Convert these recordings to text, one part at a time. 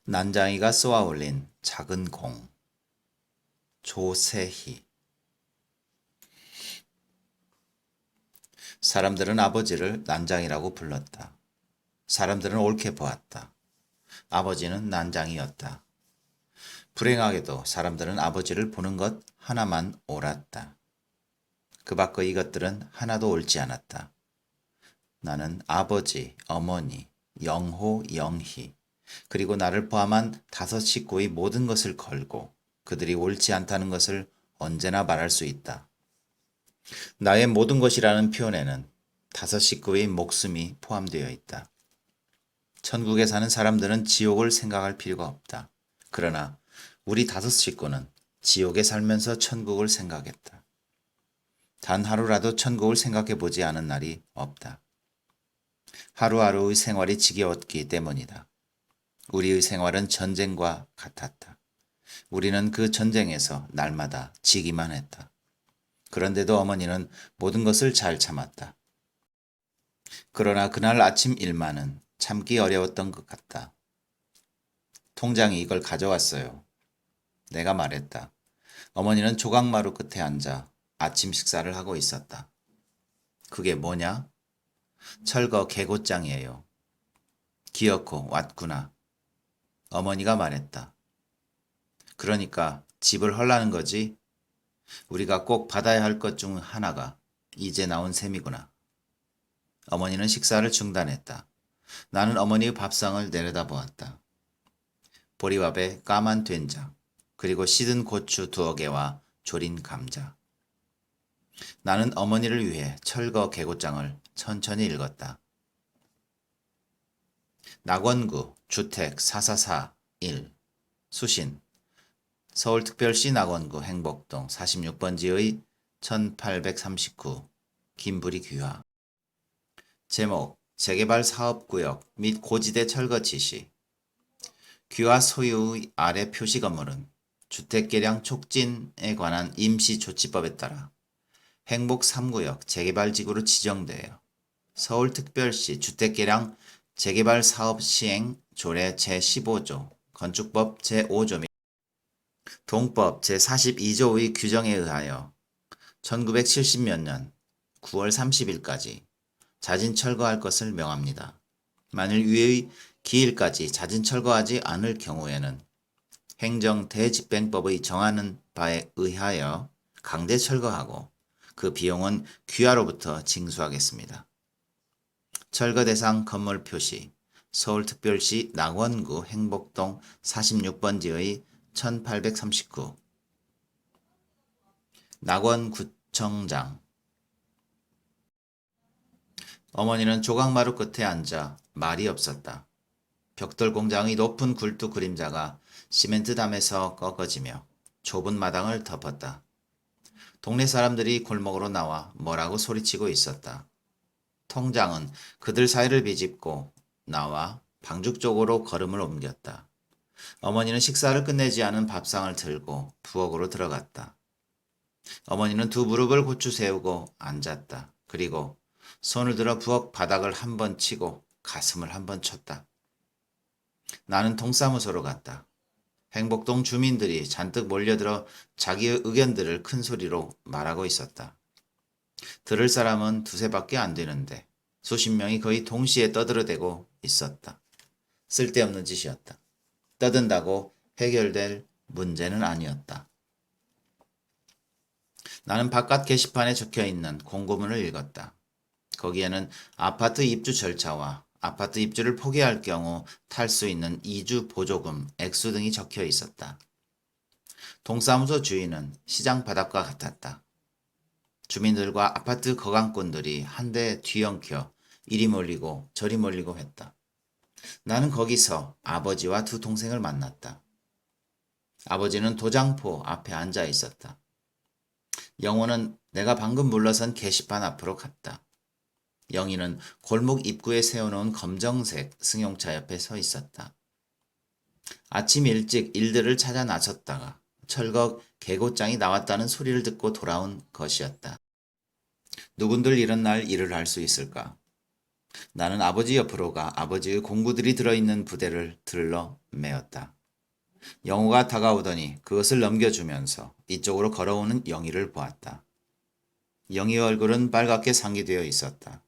난장이가 쏘아 올린 작은 공. 조세희. 사람들은 아버지를 난장이라고 불렀다. 사람들은 옳게 보았다. 아버지는 난장이었다. 불행하게도 사람들은 아버지를 보는 것 하나만 옳았다. 그 밖의 이것들은 하나도 옳지 않았다. 나는 아버지, 어머니, 영호, 영희, 그리고 나를 포함한 5식구의 모든 것을 걸고 그들이 옳지 않다는 것을 언제나 말할 수 있다. 나의 모든 것이라는 표현에는 5식구의 목숨이 포함되어 있다. 천국에 사는 사람들은 지옥을 생각할 필요가 없다. 그러나 우리 5식구는 지옥에 살면서 천국을 생각했다. 단 하루라도 천국을 생각해 보지 않은 날이 없다. 하루하루의 생활이 지겨웠기 때문이다. 우리의 생활은 전쟁과 같았다. 우리는 그 전쟁에서 날마다 지기만 했다. 그런데도 어머니는 모든 것을 잘 참았다. 그러나 그날 아침 일만은 참기 어려웠던 것 같다. 통장이 이걸 가져왔어요. 내가 말했다. 어머니는 조각마루 끝에 앉아 아침 식사를 하고 있었다. 그게 뭐냐? 철거 개고장이에요. 기어코 왔구나. 어머니가 말했다. 그러니까 집을 헐라는 거지? 우리가 꼭 받아야 할 것 중 하나가 이제 나온 셈이구나. 어머니는 식사를 중단했다. 나는 어머니의 밥상을 내려다보았다. 보리밥에 까만 된장, 그리고 시든 고추 2개와 졸인 감자. 나는 어머니를 위해 철거 개고장을 천천히 읽었다. 낙원구 주택 4441 수신 서울특별시 낙원구 행복동 46번지의 1839 김부리 귀화. 제목 재개발 사업구역 및 고지대 철거 지시. 귀화 소유의 아래 표시 건물은 주택개량 촉진에 관한 임시조치법에 따라 행복 3구역 재개발지구로 지정되어 서울특별시 주택개량 재개발 사업 시행 조례 제15조, 건축법 제5조 및 동법 제42조의 규정에 의하여 1970몇 년 9월 30일까지 자진 철거할 것을 명합니다. 만일 위의 기일까지 자진 철거하지 않을 경우에는 행정대집행법의 정하는 바에 의하여 강제 철거하고 그 비용은 귀하로부터 징수하겠습니다. 철거 대상 건물 표시 서울특별시 낙원구 행복동 46번지의 1839 낙원구청장. 어머니는 조각마루 끝에 앉아 말이 없었다. 벽돌 공장의 높은 굴뚝 그림자가 시멘트 담에서 꺾어지며 좁은 마당을 덮었다. 동네 사람들이 골목으로 나와 뭐라고 소리치고 있었다. 통장은 그들 사이를 비집고 나와 방죽 쪽으로 걸음을 옮겼다. 어머니는 식사를 끝내지 않은 밥상을 들고 부엌으로 들어갔다. 어머니는 2 무릎을 고추 세우고 앉았다. 그리고 손을 들어 부엌 바닥을 한 번 치고 가슴을 한 번 쳤다. 나는 동사무소로 갔다. 행복동 주민들이 잔뜩 몰려들어 자기의 의견들을 큰 소리로 말하고 있었다. 들을 사람은 2~3밖에 안 되는데 수십 명이 거의 동시에 떠들어대고 있었다. 쓸데없는 짓이었다. 떠든다고 해결될 문제는 아니었다. 나는 바깥 게시판에 적혀있는 공고문을 읽었다. 거기에는 아파트 입주 절차와 아파트 입주를 포기할 경우 탈 수 있는 이주 보조금 액수 등이 적혀 있었다. 동사무소 주인은 시장 바닥과 같았다. 주민들과 아파트 거강꾼들이 한데 뒤엉켜 이리 몰리고 저리 몰리고 했다. 나는 거기서 아버지와 2 동생을 만났다. 아버지는 도장포 앞에 앉아 있었다. 영호는 내가 방금 물러선 게시판 앞으로 갔다. 영희는 골목 입구에 세워놓은 검정색 승용차 옆에 서 있었다. 아침 일찍 일들을 찾아 나섰다가 철거 개고장이 나왔다는 소리를 듣고 돌아온 것이었다. 누군들 이런 날 일을 할 수 있을까? 나는 아버지 옆으로 가 아버지의 공구들이 들어있는 부대를 들러 메었다. 영호가 다가오더니 그것을 넘겨주면서 이쪽으로 걸어오는 영희를 보았다. 영희의 얼굴은 빨갛게 상기되어 있었다.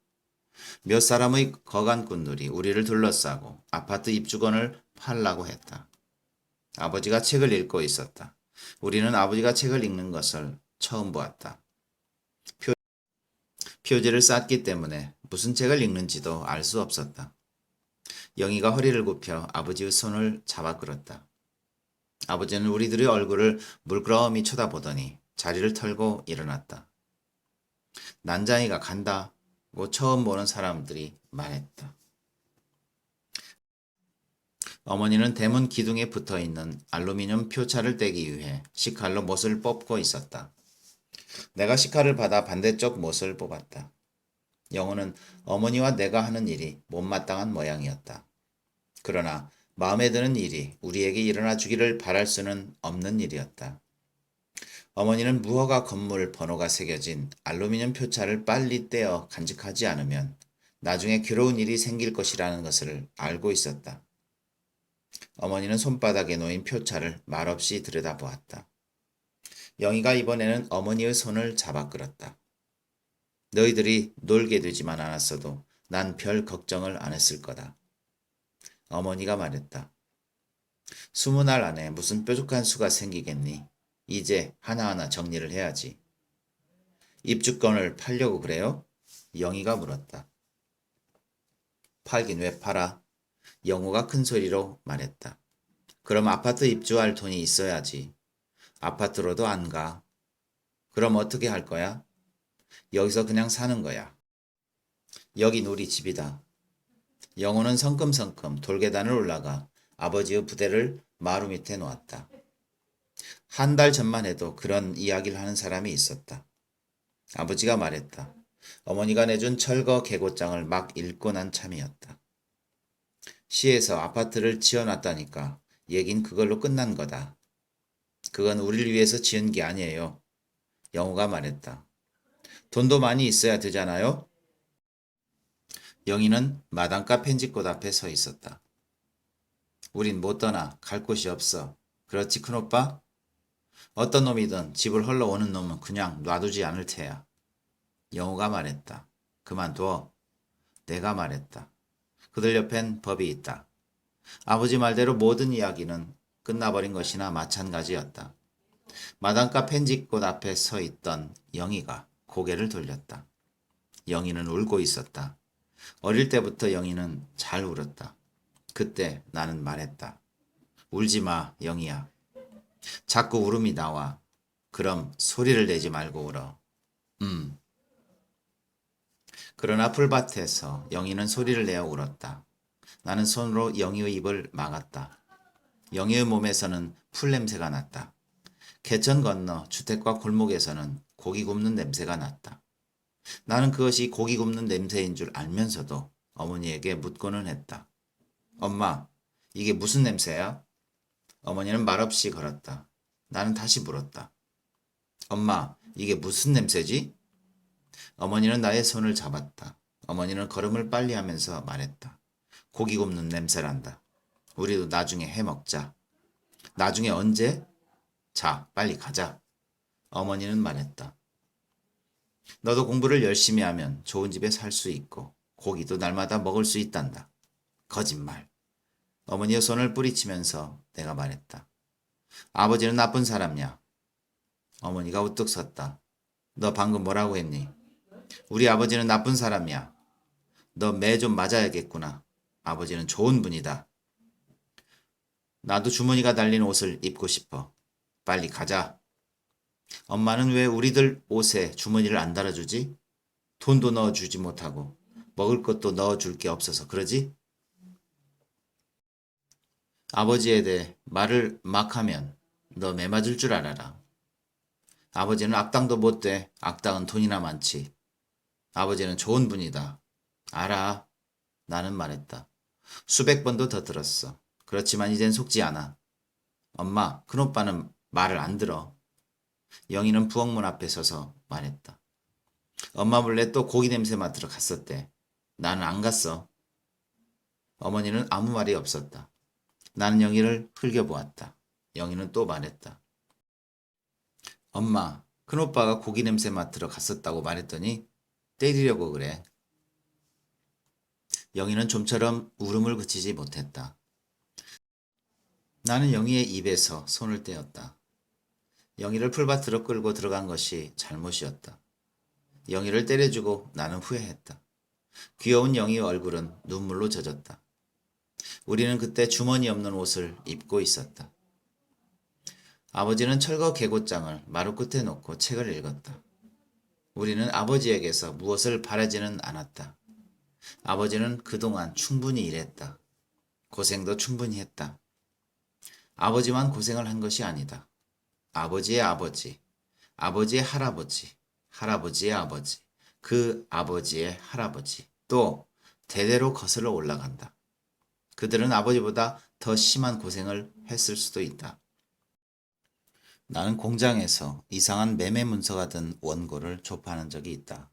몇 사람의 거간꾼들이 우리를 둘러싸고 아파트 입주권을 팔라고 했다. 아버지가 책을 읽고 있었다. 우리는 아버지가 책을 읽는 것을 처음 보았다. 표지를 쌌기 때문에 무슨 책을 읽는지도 알 수 없었다. 영희가 허리를 굽혀 아버지의 손을 잡아 끌었다. 아버지는 우리들의 얼굴을 물끄러미 쳐다보더니 자리를 털고 일어났다. 난장이가 간다고 처음 보는 사람들이 말했다. 어머니는 대문 기둥에 붙어있는 알루미늄 표차를 떼기 위해 식칼로 못을 뽑고 있었다. 내가 식칼을 받아 반대쪽 못을 뽑았다. 영호는 어머니와 내가 하는 일이 못마땅한 모양이었다. 그러나 마음에 드는 일이 우리에게 일어나 주기를 바랄 수는 없는 일이었다. 어머니는 무허가 건물 번호가 새겨진 알루미늄 표차를 빨리 떼어 간직하지 않으면 나중에 괴로운 일이 생길 것이라는 것을 알고 있었다. 어머니는 손바닥에 놓인 표차를 말없이 들여다보았다. 영희가 이번에는 어머니의 손을 잡아 끌었다. 너희들이 놀게 되지만 않았어도 난 별 걱정을 안 했을 거다. 어머니가 말했다. 20날 안에 무슨 뾰족한 수가 생기겠니? 이제 하나하나 정리를 해야지. 입주권을 팔려고 그래요? 영희가 물었다. 팔긴 왜 팔아? 영호가 큰 소리로 말했다. 그럼 아파트 입주할 돈이 있어야지. 아파트로도 안 가. 그럼 어떻게 할 거야? 여기서 그냥 사는 거야. 여긴 우리 집이다. 영호는 성큼성큼 돌계단을 올라가 아버지의 부대를 마루 밑에 놓았다. 한 달 전만 해도 그런 이야기를 하는 사람이 있었다. 아버지가 말했다. 어머니가 내준 철거 계고장을 막 읽고 난 참이었다. 시에서 아파트를 지어놨다니까 얘긴 그걸로 끝난 거다. 그건 우리를 위해서 지은 게 아니에요. 영호가 말했다. 돈도 많이 있어야 되잖아요? 영희는 마당가 펜지꽃 앞에 서 있었다. 우린 못 떠나 갈 곳이 없어. 그렇지 큰오빠? 어떤 놈이든 집을 헐러 오는 놈은 그냥 놔두지 않을 테야. 영호가 말했다. 그만둬. 내가 말했다. 그들 옆엔 법이 있다. 아버지 말대로 모든 이야기는 끝나버린 것이나 마찬가지였다. 마당가 펜지꽃 앞에 서 있던 영희가 고개를 돌렸다. 영희는 울고 있었다. 어릴 때부터 영희는 잘 울었다. 그때 나는 말했다. 울지 마, 영희야. 자꾸 울음이 나와. 그럼 소리를 내지 말고 울어. 그러나 풀밭에서 영희는 소리를 내어 울었다. 나는 손으로 영희의 입을 막았다. 영희의 몸에서는 풀 냄새가 났다. 개천 건너 주택가 골목에서는 고기 굽는 냄새가 났다. 나는 그것이 고기 굽는 냄새인 줄 알면서도 어머니에게 묻고는 했다. 엄마, 이게 무슨 냄새야? 어머니는 말없이 걸었다. 나는 다시 물었다. 엄마, 이게 무슨 냄새지? 어머니는 나의 손을 잡았다. 어머니는 걸음을 빨리 하면서 말했다. 고기 굽는 냄새란다. 우리도 나중에 해 먹자. 나중에 언제? 자, 빨리 가자. 어머니는 말했다. 너도 공부를 열심히 하면 좋은 집에 살 수 있고 고기도 날마다 먹을 수 있단다. 거짓말. 어머니의 손을 뿌리치면서 내가 말했다. 아버지는 나쁜 사람이야. 어머니가 우뚝 섰다. 너 방금 뭐라고 했니? 우리 아버지는 나쁜 사람이야. 너 매 좀 맞아야겠구나. 아버지는 좋은 분이다. 나도 주머니가 달린 옷을 입고 싶어. 빨리 가자. 엄마는 왜 우리들 옷에 주머니를 안 달아주지? 돈도 넣어주지 못하고 먹을 것도 넣어줄 게 없어서 그러지? 아버지에 대해 말을 막 하면 너 매맞을 줄 알아라. 아버지는 악당도 못 돼. 악당은 돈이나 많지. 아버지는 좋은 분이다. 알아. 나는 말했다. 수백 번도 더 들었어. 그렇지만 이젠 속지 않아. 엄마, 큰오빠는 말을 안 들어. 영희는 부엌문 앞에 서서 말했다. 엄마 몰래 또 고기 냄새 맡으러 갔었대. 나는 안 갔어. 어머니는 아무 말이 없었다. 나는 영희를 흘겨보았다. 영희는 또 말했다. 엄마, 큰오빠가 고기 냄새 맡으러 갔었다고 말했더니 때리려고 그래. 영희는 좀처럼 울음을 그치지 못했다. 나는 영희의 입에서 손을 떼었다. 영희를 풀밭으로 끌고 들어간 것이 잘못이었다. 영희를 때려주고 나는 후회했다. 귀여운 영희의 얼굴은 눈물로 젖었다. 우리는 그때 주머니 없는 옷을 입고 있었다. 아버지는 철거 개고장을 마루 끝에 놓고 책을 읽었다. 우리는 아버지에게서 무엇을 바라지는 않았다. 아버지는 그동안 충분히 일했다. 고생도 충분히 했다. 아버지만 고생을 한 것이 아니다. 아버지의 아버지, 아버지의 할아버지, 할아버지의 아버지, 그 아버지의 할아버지, 또 대대로 거슬러 올라간다. 그들은 아버지보다 더 심한 고생을 했을 수도 있다. 나는 공장에서 이상한 매매 문서가 든 원고를 조파하는 적이 있다.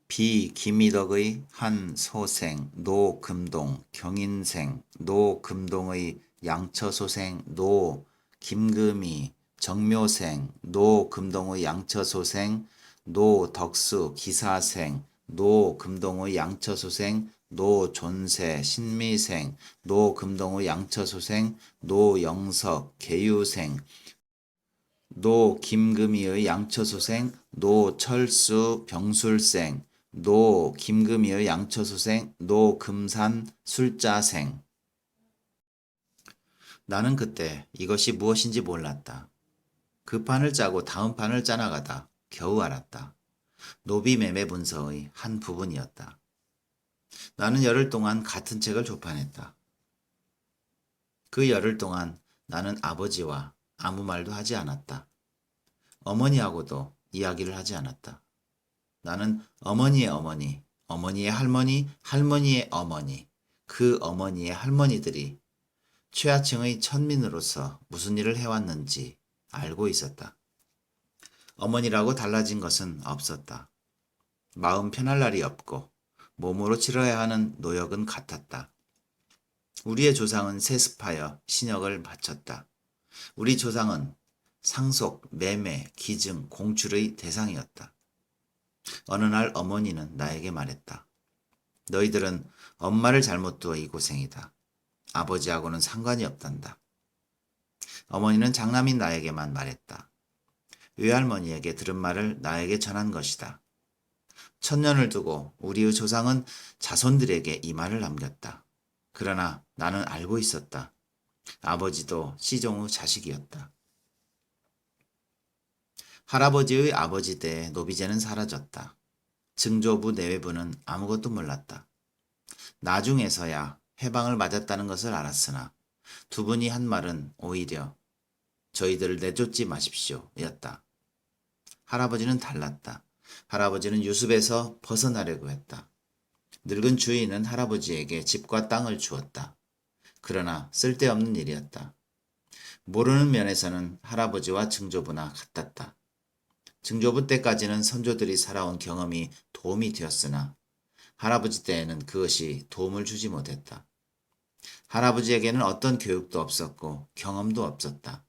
비 김미덕의 한 소생 노금동 경인생 노금동의 양처소생 노 김금희 정묘생 노금동의 양처소생 노덕수 기사생 노금동의 양처소생 노존세 신미생 노금동의 양처소생 노영석 계유생 노김금희의 양처소생 노철수 병술생 노김금희의 양처소생 노금산 술자생. 나는 그때 이것이 무엇인지 몰랐다. 그 판을 짜고 다음 판을 짜나가다 겨우 알았다. 노비 매매 문서의 한 부분이었다. 나는 열흘 동안 같은 책을 조판했다. 그 열흘 동안 나는 아버지와 아무 말도 하지 않았다. 어머니하고도 이야기를 하지 않았다. 나는 어머니의 어머니, 어머니의 할머니, 할머니의 어머니, 그 어머니의 할머니들이 최하층의 천민으로서 무슨 일을 해왔는지 알고 있었다. 어머니라고 달라진 것은 없었다. 마음 편할 날이 없고 몸으로 치러야 하는 노역은 같았다. 우리의 조상은 세습하여 신역을 바쳤다. 우리 조상은 상속, 매매, 기증, 공출의 대상이었다. 어느 날 어머니는 나에게 말했다. 너희들은 엄마를 잘못 두어 이 고생이다. 아버지하고는 상관이 없단다. 어머니는 장남인 나에게만 말했다. 외할머니에게 들은 말을 나에게 전한 것이다. 천년을 두고 우리의 조상은 자손들에게 이 말을 남겼다. 그러나 나는 알고 있었다. 아버지도 시종의 자식이었다. 할아버지의 아버지 때 노비제는 사라졌다. 증조부 내외부는 아무것도 몰랐다. 나중에서야 해방을 맞았다는 것을 알았으나 두 분이 한 말은 오히려 저희들을 내쫓지 마십시오 였다. 할아버지는 달랐다. 할아버지는 유습에서 벗어나려고 했다. 늙은 주인은 할아버지에게 집과 땅을 주었다. 그러나 쓸데없는 일이었다. 모르는 면에서는 할아버지와 증조부나 같았다. 증조부 때까지는 선조들이 살아온 경험이 도움이 되었으나 할아버지 때에는 그것이 도움을 주지 못했다. 할아버지에게는 어떤 교육도 없었고 경험도 없었다.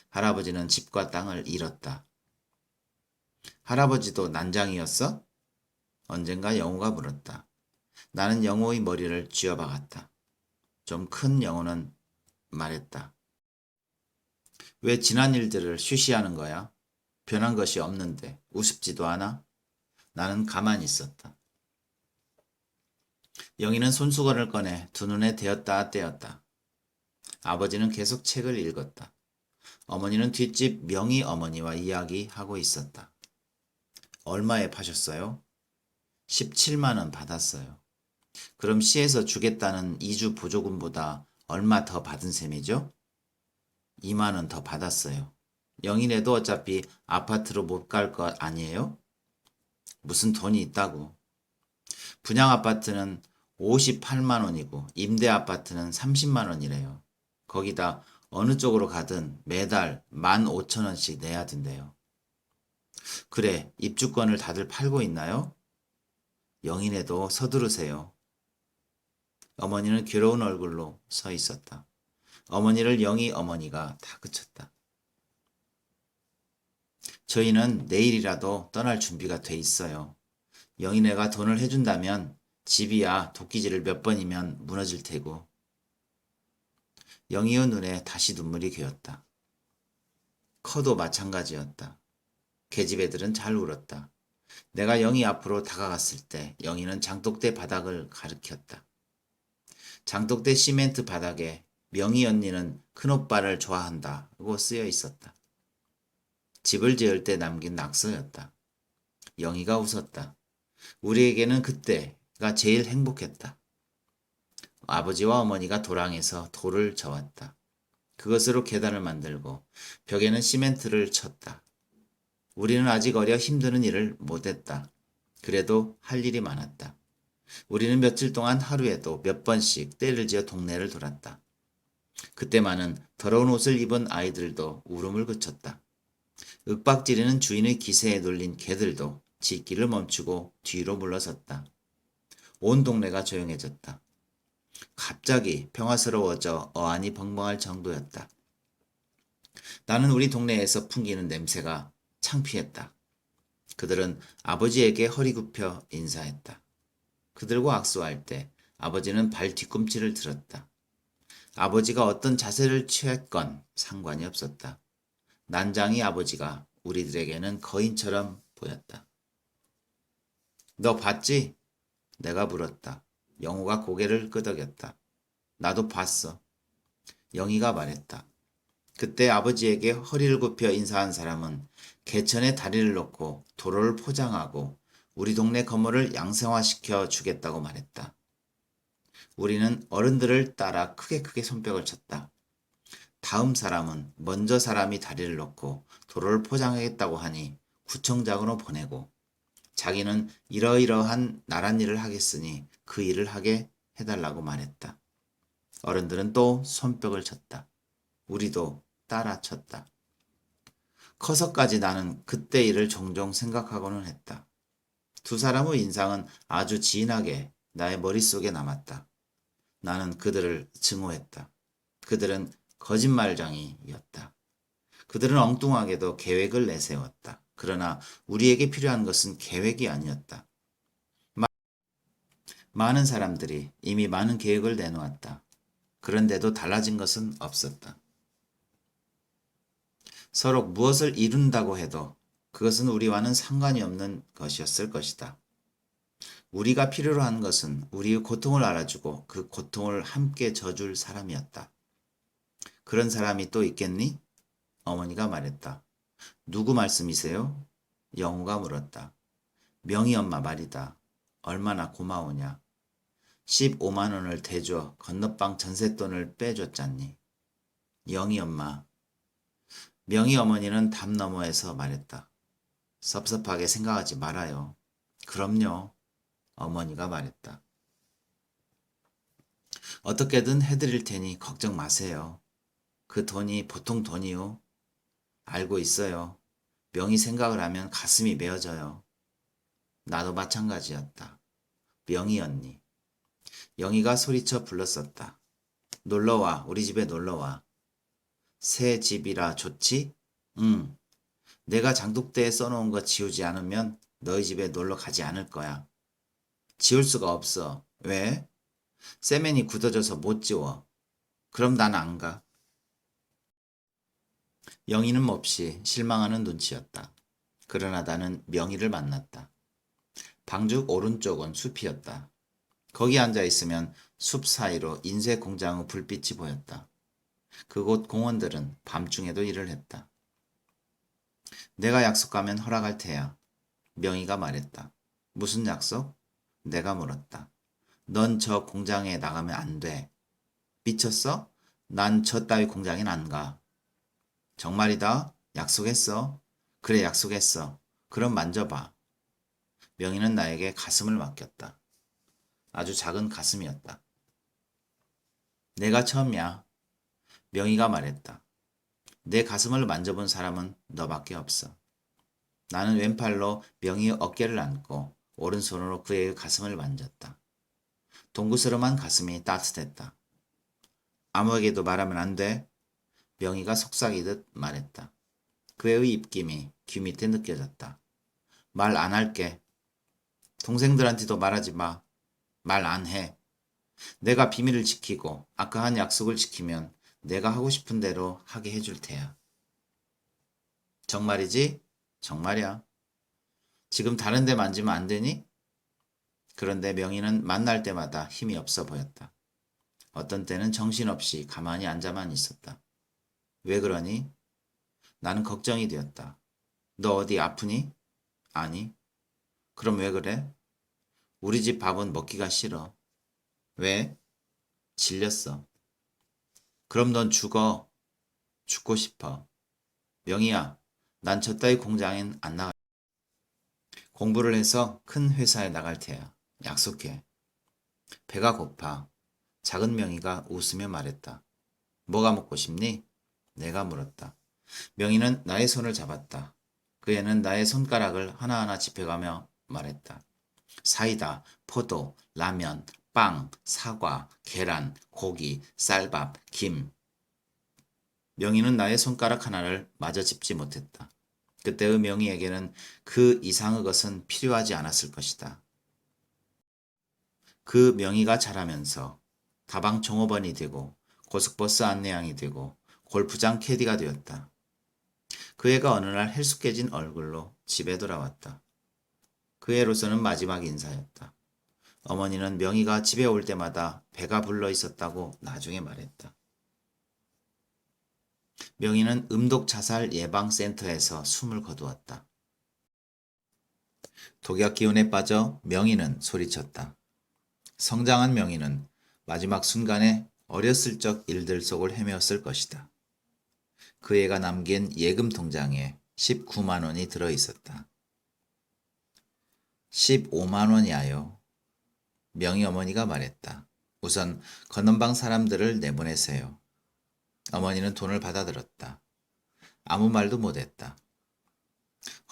할아버지는 집과 땅을 잃었다. 할아버지도 난장이었어? 언젠가 영호가 물었다. 나는 영호의 머리를 쥐어박았다. 좀 큰 영호는 말했다. 왜 지난 일들을 쉬쉬하는 거야? 변한 것이 없는데 우습지도 않아? 나는 가만히 있었다. 영희는 손수건을 꺼내 두 눈에 대었다 떼었다. 아버지는 계속 책을 읽었다. 어머니는 뒷집 명희 어머니와 이야기하고 있었다. 얼마에 파셨어요? 17만 원 받았어요. 그럼 시에서 주겠다는 이주 보조금보다 얼마 더 받은 셈이죠? 2만 원 더 받았어요. 영희네도 어차피 아파트로 못 갈 것 아니에요? 무슨 돈이 있다고. 분양 아파트는 58만 원이고 임대 아파트는 30만 원이래요. 거기다 어느 쪽으로 가든 매달 15,000원씩 내야 된대요. 그래, 입주권을 다들 팔고 있나요? 영인애도 서두르세요. 어머니는 괴로운 얼굴로 서 있었다. 어머니를 영희 어머니가 다그쳤다. 저희는 내일이라도 떠날 준비가 돼 있어요. 영인애가 돈을 해준다면 집이야 도끼질을 몇 번이면 무너질 테고. 영희의 눈에 다시 눈물이 괴었다. 커도 마찬가지였다. 계집 애들은 잘 울었다. 내가 영희 앞으로 다가갔을 때 영희는 장독대 바닥을 가리켰다. 장독대 시멘트 바닥에 명희 언니는 큰오빠를 좋아한다고 쓰여 있었다. 집을 지을 때 남긴 낙서였다. 영희가 웃었다. 우리에게는 그때가 제일 행복했다. 아버지와 어머니가 도랑에서 돌을 저었다. 그것으로 계단을 만들고 벽에는 시멘트를 쳤다. 우리는 아직 어려 힘드는 일을 못했다. 그래도 할 일이 많았다. 우리는 며칠 동안 하루에도 몇 번씩 때를 지어 동네를 돌았다. 그때만은 더러운 옷을 입은 아이들도 울음을 그쳤다. 윽박지르는 주인의 기세에 놀린 개들도 짖기를 멈추고 뒤로 물러섰다. 온 동네가 조용해졌다. 갑자기 평화스러워져 어안이 벙벙할 정도였다. 나는 우리 동네에서 풍기는 냄새가 창피했다. 그들은 아버지에게 허리 굽혀 인사했다. 그들과 악수할 때 아버지는 발 뒤꿈치를 들었다. 아버지가 어떤 자세를 취했건 상관이 없었다. 난장이 아버지가 우리들에게는 거인처럼 보였다. 너 봤지? 내가 물었다. 영호가 고개를 끄덕였다. 나도 봤어. 영희가 말했다. 그때 아버지에게 허리를 굽혀 인사한 사람은 개천에 다리를 놓고 도로를 포장하고 우리 동네 건물을 양성화시켜 주겠다고 말했다. 우리는 어른들을 따라 크게 손뼉을 쳤다. 다음 사람은 먼저 사람이 다리를 놓고 도로를 포장하겠다고 하니 구청장으로 보내고 자기는 이러이러한 나란 일을 하겠으니 그 일을 하게 해달라고 말했다. 어른들은 또 손뼉을 쳤다. 우리도 따라 쳤다. 커서까지 나는 그때 일을 종종 생각하고는 했다. 두 사람의 인상은 아주 진하게 나의 머릿속에 남았다. 나는 그들을 증오했다. 그들은 거짓말쟁이였다. 그들은 엉뚱하게도 계획을 내세웠다. 그러나 우리에게 필요한 것은 계획이 아니었다. 많은 사람들이 이미 많은 계획을 내놓았다. 그런데도 달라진 것은 없었다. 서로 무엇을 이룬다고 해도 그것은 우리와는 상관이 없는 것이었을 것이다. 우리가 필요로 한 것은 우리의 고통을 알아주고 그 고통을 함께 져줄 사람이었다. 그런 사람이 또 있겠니? 어머니가 말했다. 누구 말씀이세요? 영우가 물었다. 명희 엄마 말이다. 얼마나 고마우냐. 15만 원을 대줘 건너방 전셋돈을 빼줬잖니. 영희 엄마. 명희 어머니는 담 너머에서 말했다. 섭섭하게 생각하지 말아요. 그럼요. 어머니가 말했다. 어떻게든 해드릴 테니 걱정 마세요. 그 돈이 보통 돈이요. 알고 있어요. 명희 생각을 하면 가슴이 메어져요. 나도 마찬가지였다. 명희 언니. 영희가 소리쳐 불렀었다. 놀러와. 우리 집에 놀러와. 새 집이라 좋지? 응. 내가 장독대에 써놓은 거 지우지 않으면 너희 집에 놀러 가지 않을 거야. 지울 수가 없어. 왜? 세면이 굳어져서 못 지워. 그럼 난 안 가. 영희는 몹시 실망하는 눈치였다. 그러나 나는 명희를 만났다. 방죽 오른쪽은 숲이었다. 거기 앉아 있으면 숲 사이로 인쇄 공장의 불빛이 보였다. 그곳 공원들은 밤중에도 일을 했다. 내가 약속하면 허락할 테야. 명희가 말했다. 무슨 약속? 내가 물었다. 넌 저 공장에 나가면 안 돼. 미쳤어? 난 저 따위 공장엔 안 가. 정말이다. 약속했어. 그래, 약속했어. 그럼 만져봐. 명희는 나에게 가슴을 맡겼다. 아주 작은 가슴이었다. 내가 처음이야. 명희가 말했다. 내 가슴을 만져본 사람은 너밖에 없어. 나는 왼팔로 명희의 어깨를 안고 오른손으로 그의 가슴을 만졌다. 동구스름한 가슴이 따뜻했다. 아무에게도 말하면 안 돼. 명희가 속삭이듯 말했다. 그의 입김이 귀 밑에 느껴졌다. 말 안 할게. 동생들한테도 말하지 마. 말 안 해. 내가 비밀을 지키고 아까 한 약속을 지키면 내가 하고 싶은 대로 하게 해줄 테야. 정말이지? 정말이야. 지금 다른 데 만지면 안 되니? 그런데 명희는 만날 때마다 힘이 없어 보였다. 어떤 때는 정신없이 가만히 앉아만 있었다. 왜 그러니? 나는 걱정이 되었다. 너 어디 아프니? 아니. 그럼 왜 그래? 우리 집 밥은 먹기가 싫어. 왜? 질렸어. 그럼 넌 죽어. 죽고 싶어. 명희야, 난 저 따위 공장엔 안 나갈. 공부를 해서 큰 회사에 나갈 테야. 약속해. 배가 고파. 작은 명희가 웃으며 말했다. 뭐가 먹고 싶니? 내가 물었다. 명희는 나의 손을 잡았다. 그 애는 나의 손가락을 하나하나 짚어가며 말했다. 사이다, 포도, 라면, 빵, 사과, 계란, 고기, 쌀밥, 김. 명희는 나의 손가락 하나를 마저 짚지 못했다. 그때의 명희에게는 그 이상의 것은 필요하지 않았을 것이다. 그 명희가 자라면서 다방 종업원이 되고 고속버스 안내양이 되고 골프장 캐디가 되었다. 그 애가 어느 날 헬쑥해진 얼굴로 집에 돌아왔다. 그 애로서는 마지막 인사였다. 어머니는 명희가 집에 올 때마다 배가 불러 있었다고 나중에 말했다. 명희는 음독자살 예방센터에서 숨을 거두었다. 독약 기운에 빠져 명희는 소리쳤다. 성장한 명희는 마지막 순간에 어렸을 적 일들 속을 헤매었을 것이다. 그 애가 남긴 예금 통장에 19만 원이 들어 있었다. 15만 원이야요. 명희 어머니가 말했다. 우선 건넌방 사람들을 내보내세요. 어머니는 돈을 받아들었다. 아무 말도 못했다.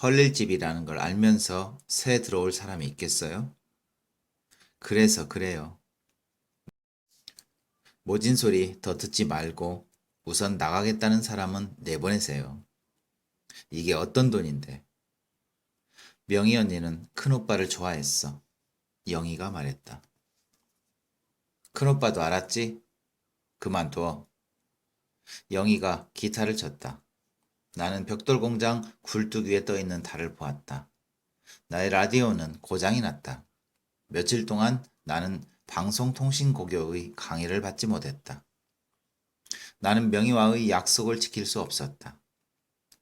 헐릴 집이라는 걸 알면서 새 들어올 사람이 있겠어요? 그래서 그래요. 모진 소리 더 듣지 말고 우선 나가겠다는 사람은 내보내세요. 이게 어떤 돈인데? 명희 언니는 큰오빠를 좋아했어. 영희가 말했다. 큰오빠도 알았지? 그만둬. 영희가 기타를 쳤다. 나는 벽돌공장 굴뚝 위에 떠있는 달을 보았다. 나의 라디오는 고장이 났다. 며칠 동안 나는 방송통신고교의 강의를 받지 못했다. 나는 명희와의 약속을 지킬 수 없었다.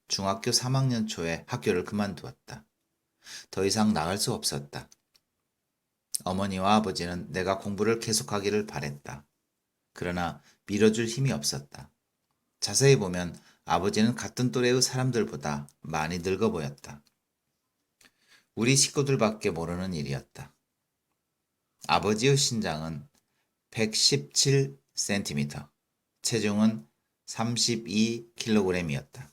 중학교 3학년 초에 학교를 그만두었다. 더 이상 나갈 수 없었다. 어머니와 아버지는 내가 공부를 계속하기를 바랬다. 그러나 밀어줄 힘이 없었다. 자세히 보면 아버지는 같은 또래의 사람들보다 많이 늙어 보였다. 우리 식구들밖에 모르는 일이었다. 아버지의 신장은 117cm, 체중은 32kg이었다.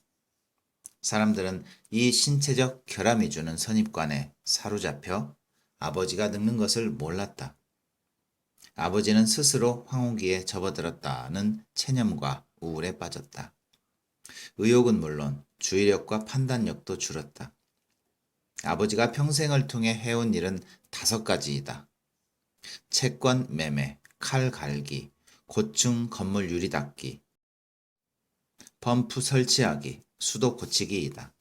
사람들은 이 신체적 결함이 주는 선입관에 사로잡혀 아버지가 늙는 것을 몰랐다. 아버지는 스스로 황혼기에 접어들었다는 체념과 우울에 빠졌다. 의욕은 물론 주의력과 판단력도 줄었다. 아버지가 평생을 통해 해온 일은 5가지이다. 채권 매매, 칼 갈기, 고층 건물 유리 닦기, 펌프 설치하기, 수도 고치기이다.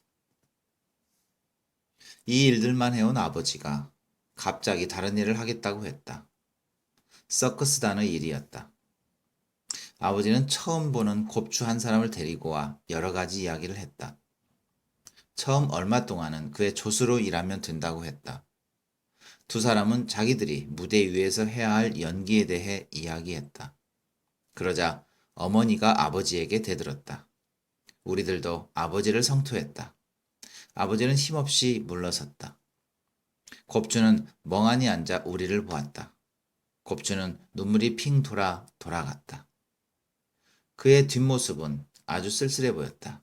이 일들만 해온 아버지가 갑자기 다른 일을 하겠다고 했다. 서커스단의 일이었다. 아버지는 처음 보는 곱추 한 사람을 데리고 와 여러 가지 이야기를 했다. 처음 얼마 동안은 그의 조수로 일하면 된다고 했다. 두 사람은 자기들이 무대 위에서 해야 할 연기에 대해 이야기했다. 그러자 어머니가 아버지에게 대들었다. 우리들도 아버지를 성토했다. 아버지는 힘없이 물러섰다. 곱추는 멍하니 앉아 우리를 보았다. 곱추는 눈물이 핑 돌아갔다. 그의 뒷모습은 아주 쓸쓸해 보였다.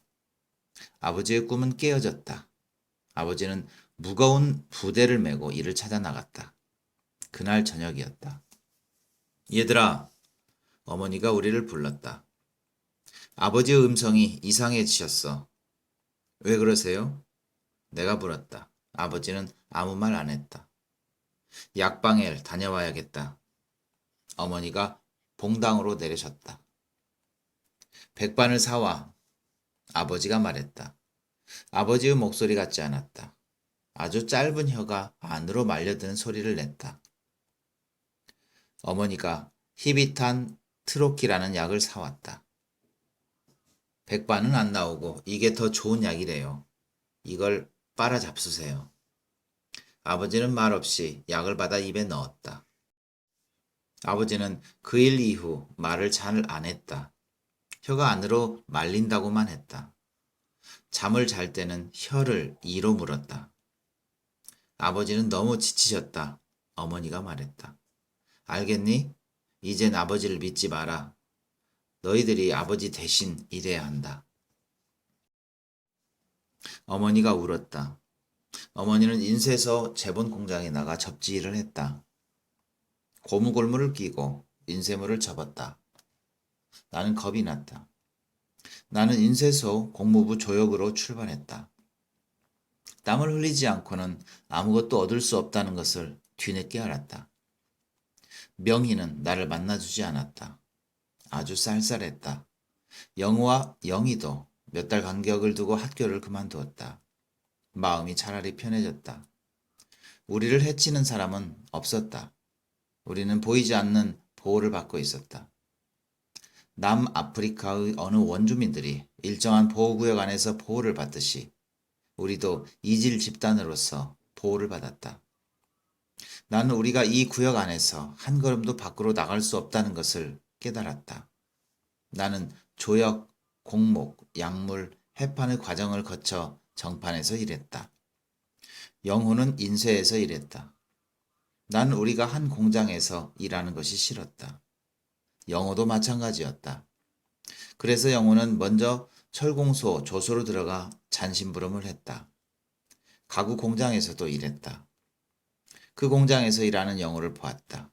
아버지의 꿈은 깨어졌다. 아버지는 무거운 부대를 메고 이를 찾아 나갔다. 그날 저녁이었다. 얘들아, 어머니가 우리를 불렀다. 아버지의 음성이 이상해지셨어. 왜 그러세요? 내가 물었다. 아버지는 아무 말 안 했다. 약방에 다녀와야겠다. 어머니가 봉당으로 내리셨다. 백반을 사와. 아버지가 말했다. 아버지의 목소리 같지 않았다. 아주 짧은 혀가 안으로 말려드는 소리를 냈다. 어머니가 히비탄 트로키라는 약을 사왔다. 백반은 안 나오고 이게 더 좋은 약이래요. 이걸 빨아 잡수세요. 아버지는 말없이 약을 받아 입에 넣었다. 아버지는 그 일 이후 말을 잘 안 했다. 혀가 안으로 말린다고만 했다. 잠을 잘 때는 혀를 이로 물었다. 아버지는 너무 지치셨다. 어머니가 말했다. 알겠니? 이젠 아버지를 믿지 마라. 너희들이 아버지 대신 일해야 한다. 어머니가 울었다. 어머니는 인쇄소 제본 공장에 나가 접지 일을 했다. 고무골무를 끼고 인쇄물을 접었다. 나는 겁이 났다. 나는 인쇄소 공무부 조역으로 출발했다. 땀을 흘리지 않고는 아무것도 얻을 수 없다는 것을 뒤늦게 알았다. 명희는 나를 만나주지 않았다. 아주 쌀쌀했다. 영우와 영희도 몇 달 간격을 두고 학교를 그만두었다. 마음이 차라리 편해졌다. 우리를 해치는 사람은 없었다. 우리는 보이지 않는 보호를 받고 있었다. 남아프리카의 어느 원주민들이 일정한 보호구역 안에서 보호를 받듯이 우리도 이질 집단으로서 보호를 받았다. 나는 우리가 이 구역 안에서 한 걸음도 밖으로 나갈 수 없다는 것을 깨달았다. 나는 조역, 공목, 약물, 해판의 과정을 거쳐 정판에서 일했다. 영호는 인쇄에서 일했다. 난 우리가 한 공장에서 일하는 것이 싫었다. 영호도 마찬가지였다. 그래서 영호는 먼저 철공소 조소로 들어가 잔심부름을 했다. 가구 공장에서도 일했다. 그 공장에서 일하는 영호를 보았다.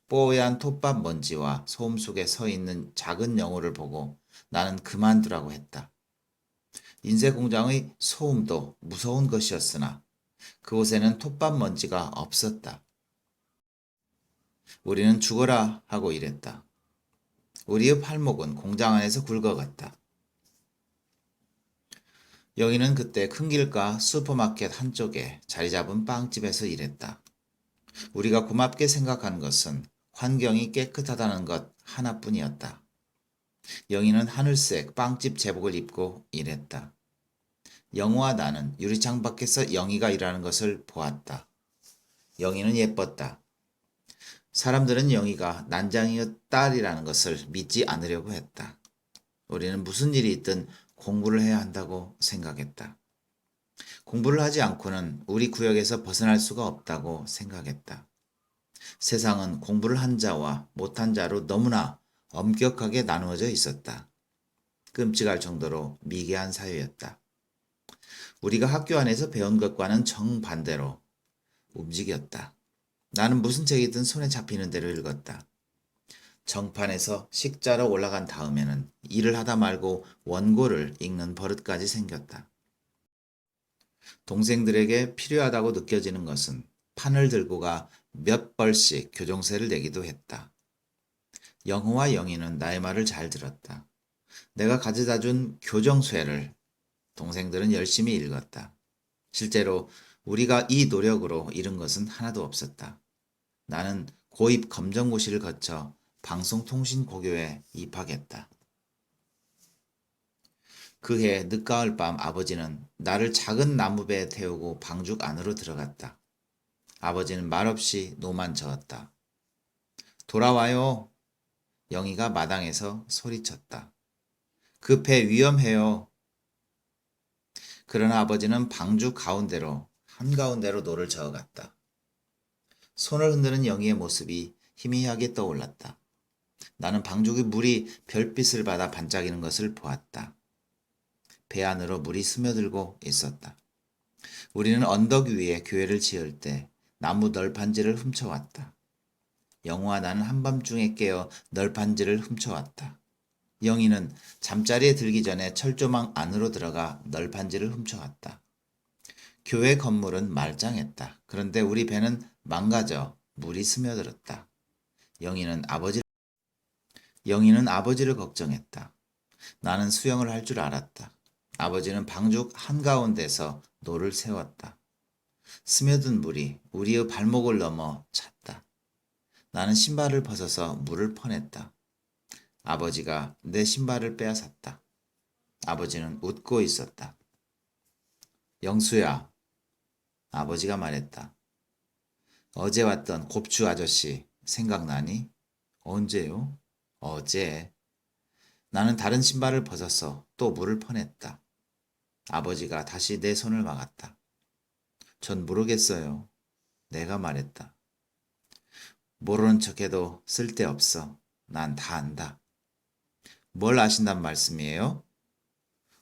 뽀얀 톱밥 먼지와 소음 속에 서 있는 작은 영호를 보고 나는 그만두라고 했다. 인쇄 공장의 소음도 무서운 것이었으나 그곳에는 톱밥 먼지가 없었다. 우리는 죽어라 하고 일했다. 우리의 팔목은 공장 안에서 굵어갔다. 영희는 그때 큰 길가 슈퍼마켓 한쪽에 자리 잡은 빵집에서 일했다. 우리가 고맙게 생각한 것은 환경이 깨끗하다는 것 하나뿐이었다. 영희는 하늘색 빵집 제복을 입고 일했다. 영우와 나는 유리창 밖에서 영희가 일하는 것을 보았다. 영희는 예뻤다. 사람들은 영희가 난장이의 딸이라는 것을 믿지 않으려고 했다. 우리는 무슨 일이 있든 공부를 해야 한다고 생각했다. 공부를 하지 않고는 우리 구역에서 벗어날 수가 없다고 생각했다. 세상은 공부를 한 자와 못한 자로 너무나 엄격하게 나누어져 있었다. 끔찍할 정도로 미개한 사회였다. 우리가 학교 안에서 배운 것과는 정반대로 움직였다. 나는 무슨 책이든 손에 잡히는 대로 읽었다. 정판에서 식자로 올라간 다음에는 일을 하다 말고 원고를 읽는 버릇까지 생겼다. 동생들에게 필요하다고 느껴지는 것은 판을 들고 가 몇 벌씩 교정세를 내기도 했다. 영호와 영희는 나의 말을 잘 들었다. 내가 가져다 준 교정쇠를 동생들은 열심히 읽었다. 실제로 우리가 이 노력으로 잃은 것은 하나도 없었다. 나는 고입 검정고시를 거쳐 방송통신고교에 입학했다. 그해 늦가을 밤 아버지는 나를 작은 나무배에 태우고 방죽 안으로 들어갔다. 아버지는 말없이 노만 저었다. 돌아와요. 영희가 마당에서 소리쳤다. 그 배 위험해요. 그러나 아버지는 방죽 가운데로 한가운데로 노를 저어갔다. 손을 흔드는 영희의 모습이 희미하게 떠올랐다. 나는 방죽의 물이 별빛을 받아 반짝이는 것을 보았다. 배 안으로 물이 스며들고 있었다. 우리는 언덕 위에 교회를 지을 때 나무 널판지를 훔쳐왔다. 영우와 나는 한밤중에 깨어 널판지를 훔쳐왔다. 영희는 잠자리에 들기 전에 철조망 안으로 들어가 널판지를 훔쳐왔다. 교회 건물은 말짱했다. 그런데 우리 배는 망가져 물이 스며들었다. 영희는 아버지를 걱정했다. 나는 수영을 할 줄 알았다. 아버지는 방죽 한가운데서 노를 세웠다. 스며든 물이 우리의 발목을 넘어 찼다. 나는 신발을 벗어서 물을 퍼냈다. 아버지가 내 신발을 빼앗았다. 아버지는 웃고 있었다. 영수야, 아버지가 말했다. 어제 왔던 곱추 아저씨 생각나니? 언제요? 어제. 나는 다른 신발을 벗어서 또 물을 퍼냈다. 아버지가 다시 내 손을 막았다. 전 모르겠어요. 내가 말했다. 모르는 척해도 쓸데없어. 난 다 안다. 뭘 아신단 말씀이에요?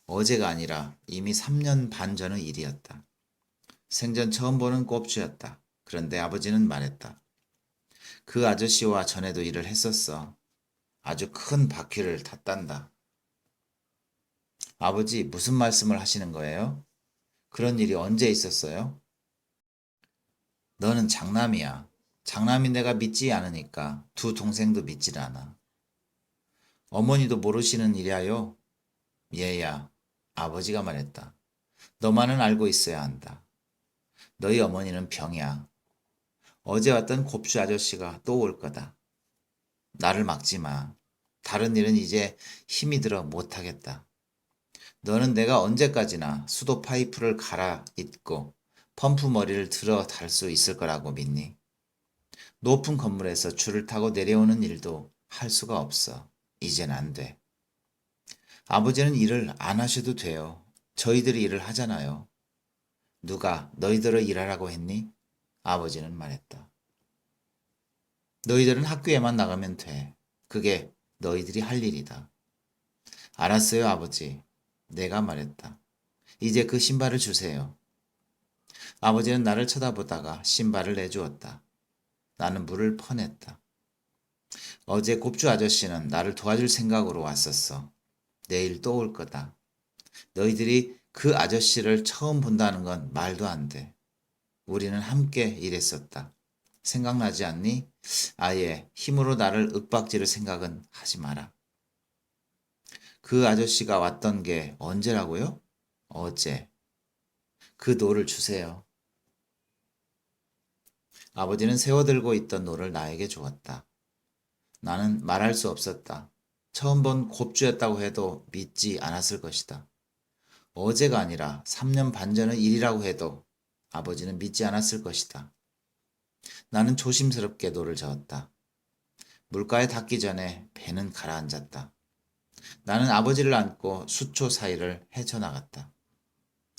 어제가 아니라 이미 3년 반 전의 일이었다. 생전 처음 보는 꼽주였다. 그런데 아버지는 말했다. 그 아저씨와 전에도 일을 했었어. 아주 큰 바퀴를 탔단다. 아버지, 무슨 말씀을 하시는 거예요? 그런 일이 언제 있었어요? 너는 장남이야. 장남이 내가 믿지 않으니까 두 동생도 믿질 않아. 어머니도 모르시는 일이야요? 얘야, 아버지가 말했다. 너만은 알고 있어야 한다. 너희 어머니는 병이야. 어제 왔던 곱수 아저씨가 또 올 거다. 나를 막지 마. 다른 일은 이제 힘이 들어 못하겠다. 너는 내가 언제까지나 수도 파이프를 갈아 잇고 펌프 머리를 들어 달 수 있을 거라고 믿니? 높은 건물에서 줄을 타고 내려오는 일도 할 수가 없어. 이젠 안 돼. 아버지는 일을 안 하셔도 돼요. 저희들이 일을 하잖아요. 누가 너희들을 일하라고 했니? 아버지는 말했다. 너희들은 학교에만 나가면 돼. 그게 너희들이 할 일이다. 알았어요, 아버지. 내가 말했다. 이제 그 신발을 주세요. 아버지는 나를 쳐다보다가 신발을 내주었다. 나는 물을 퍼냈다. 어제 곱주 아저씨는 나를 도와줄 생각으로 왔었어. 내일 또 올 거다. 너희들이 그 아저씨를 처음 본다는 건 말도 안 돼. 우리는 함께 일했었다. 생각나지 않니? 아예 힘으로 나를 윽박지를 생각은 하지 마라. 그 아저씨가 왔던 게 언제라고요? 어제. 그 노를 주세요. 아버지는 세워들고 있던 노를 나에게 주었다. 나는 말할 수 없었다. 처음 본 곱주였다고 해도 믿지 않았을 것이다. 어제가 아니라 3년 반 전의 일이라고 해도 아버지는 믿지 않았을 것이다. 나는 조심스럽게 노를 저었다. 물가에 닿기 전에 배는 가라앉았다. 나는 아버지를 안고 수초 사이를 헤쳐나갔다.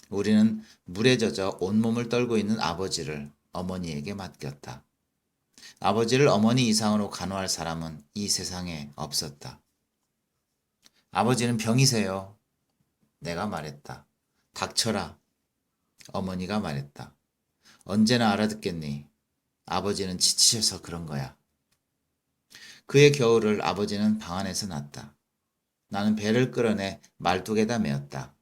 우리는 물에 젖어 온몸을 떨고 있는 아버지를 어머니에게 맡겼다. 아버지를 어머니 이상으로 간호할 사람은 이 세상에 없었다. 아버지는 병이세요. 내가 말했다. 닥쳐라. 어머니가 말했다. 언제나 알아듣겠니? 아버지는 지치셔서 그런 거야. 그의 겨울을 아버지는 방 안에서 났다. 나는 배를 끌어내 말뚝에다 메었다.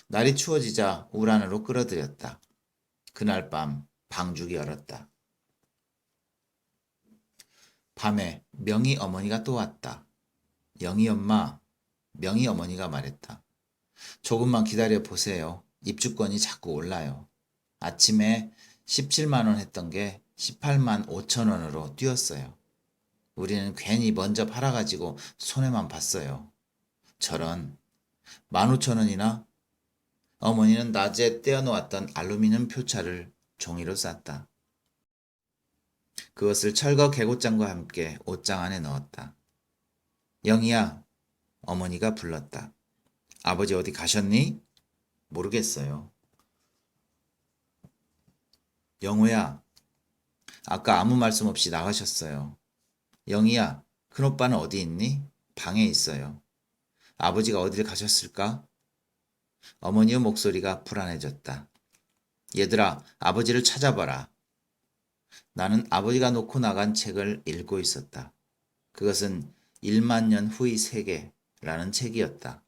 날이 추워지자 울 안으로 끌어들였다. 그날 밤 방죽이 얼었다. 밤에 명희 어머니가 또 왔다. 영희 엄마, 명희 어머니가 말했다. 조금만 기다려 보세요. 입주권이 자꾸 올라요. 아침에 17만 원 했던 게 18만 5천 원으로 뛰었어요. 우리는 괜히 먼저 팔아가지고 손해만 봤어요. 저런 15,000원이나? 어머니는 낮에 떼어놓았던 알루미늄 표차를 종이로 쌌다. 그것을 철거 개고장과 함께 옷장 안에 넣었다. 영희야, 어머니가 불렀다. 아버지 어디 가셨니? 모르겠어요. 영우야, 아까 아무 말씀 없이 나가셨어요. 영희야, 큰오빠는 어디 있니? 방에 있어요. 아버지가 어디를 가셨을까? 어머니의 목소리가 불안해졌다. 얘들아, 아버지를 찾아봐라. 나는 아버지가 놓고 나간 책을 읽고 있었다. 그것은 1만 년 후의 세계라는 책이었다.